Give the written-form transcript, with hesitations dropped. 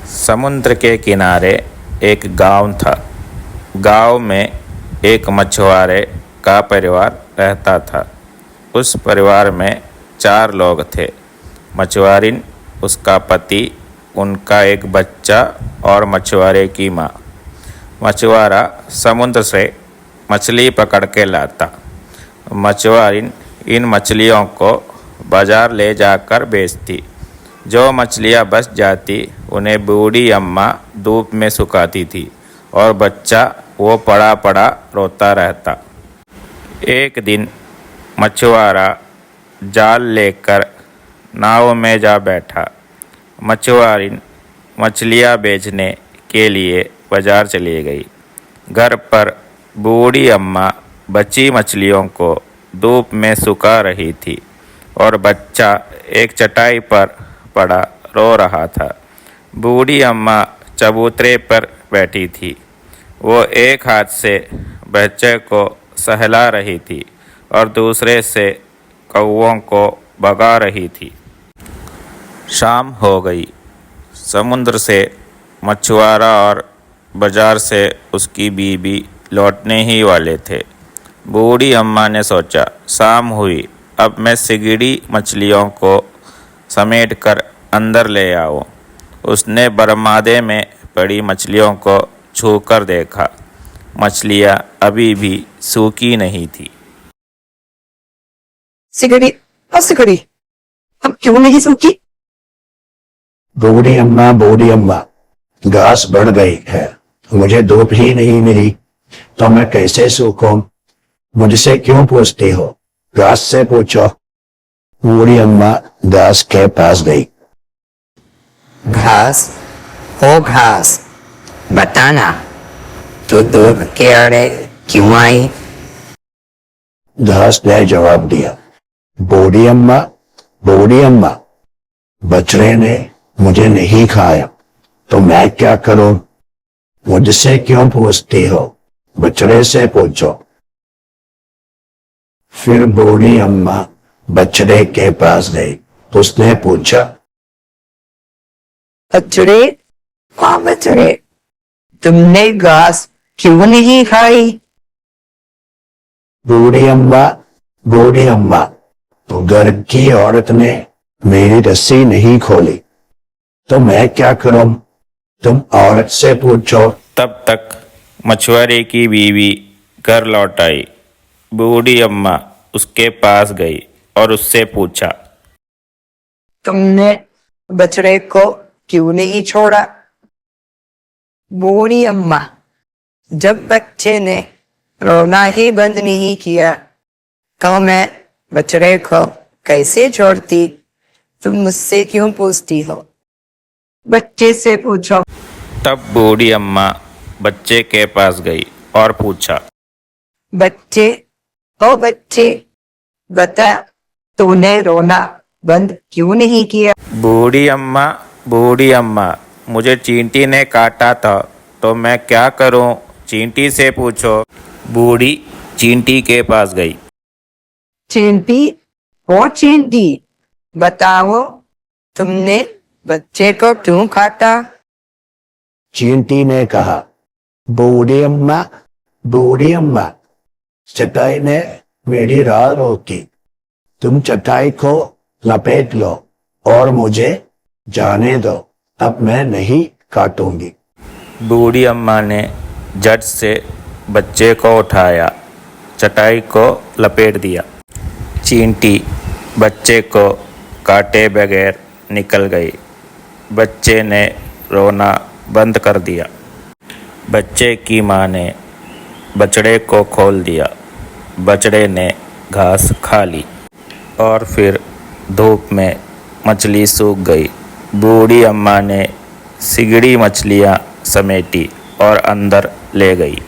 समुद्र के किनारे एक गांव था। गांव में एक मछुआरे का परिवार रहता था। उस परिवार में 4 लोग थे। मछुआरिन, उसका पति, उनका एक बच्चा और मछुआरे की माँ। मछुआरा समुद्र से मछली पकड़ के लाता। मछुआरिन इन मछलियों को बाजार ले जाकर बेचती। जो मछलियाँ बच जाती उन्हें बूढ़ी अम्मा धूप में सुखाती थी और बच्चा वो पड़ा पड़ा रोता रहता। एक दिन मछुआरा जाल लेकर नाव में जा बैठा। मछुआरिन मछलियाँ बेचने के लिए बाजार चली गई। घर पर बूढ़ी अम्मा बची मछलियों को धूप में सुखा रही थी और बच्चा एक चटाई पर पड़ा रो रहा था। बूढ़ी अम्मा चबूतरे पर बैठी थी। वो एक हाथ से बच्चे को सहला रही थी और दूसरे से कौवों को भगा रही थी। शाम हो गई। समुद्र से मछुआरा और बाजार से उसकी बीवी लौटने ही वाले थे। बूढ़ी अम्मा ने सोचा, शाम हुई, अब मैं सिगड़ी मछलियों को समेटकर अंदर ले आऊं। उसने बरमादे में पड़ी मछलियों को छूकर देखा। मछलियां अभी भी सूखी नहीं थी। सिगड़ी, सिगड़ी, अब क्यों नहीं सूखी? बूढ़ी अम्मा, घास बढ़ गई है, मुझे धूप ही नहीं मिली तो मैं कैसे सूखूं? मुझसे क्यों पूछती हो? घास से पूछो। बूढ़ी अम्मा घास के पास गई। घास, ओ घास, बताना, तू धूप के आड़े क्यों आई? घास ने जवाब दिया, बूढ़ी अम्मा, बछड़े ने मुझे नहीं खाया तो मैं क्या करूं? मुझसे क्यों पूछती हो? बछड़े से पूछो। फिर बूढ़ी अम्मा बछड़े के पास गई। उसने पूछा, बछड़े, हाँ बछड़े, तुमने घास क्यों नहीं खाई? बूढ़ी अम्मा, तो घर की औरत ने मेरी रस्सी नहीं खोली तो मैं क्या करूं? तुम औरत से पूछो। तब तक मछुआरे की बीवी घर लौट आई। बूढ़ी अम्मा उसके पास गई और उससे पूछा, तुमने बछड़े को क्यों नहीं छोड़ा? बूढ़ी अम्मा, जब बच्चे ने रोना ही बंद नहीं किया तो मैं बछड़े को कैसे छोड़ती? तुम मुझसे क्यों पूछती हो? बच्चे से पूछो। तब बूढ़ी अम्मा बच्चे के पास गई और पूछा, बच्चे, ओ बच्चे, बता, तूने रोना बंद क्यों नहीं किया? बूढ़ी अम्मा, मुझे चींटी ने काटा था तो मैं क्या करूं? चींटी से पूछो। बूढ़ी चींटी के पास गई। चींटी, ओ चींटी, बताओ, तुमने बच्चे को क्यों काटा? चींटी ने कहा, बूढ़ी अम्मा, चटाई ने मेरी राह रोकी। तुम चटाई को लपेट लो और मुझे जाने दो, अब मैं नहीं काटूंगी। बूढ़ी अम्मा ने झट से बच्चे को उठाया, चटाई को लपेट दिया। चींटी बच्चे को काटे बगैर निकल गई। बच्चे ने रोना बंद कर दिया। बच्चे की माँ ने बछड़े को खोल दिया। बछड़े ने घास खा ली और फिर धूप में मछली सूख गई। बूढ़ी अम्मा ने सिगड़ी मछलियाँ समेटी और अंदर ले गई।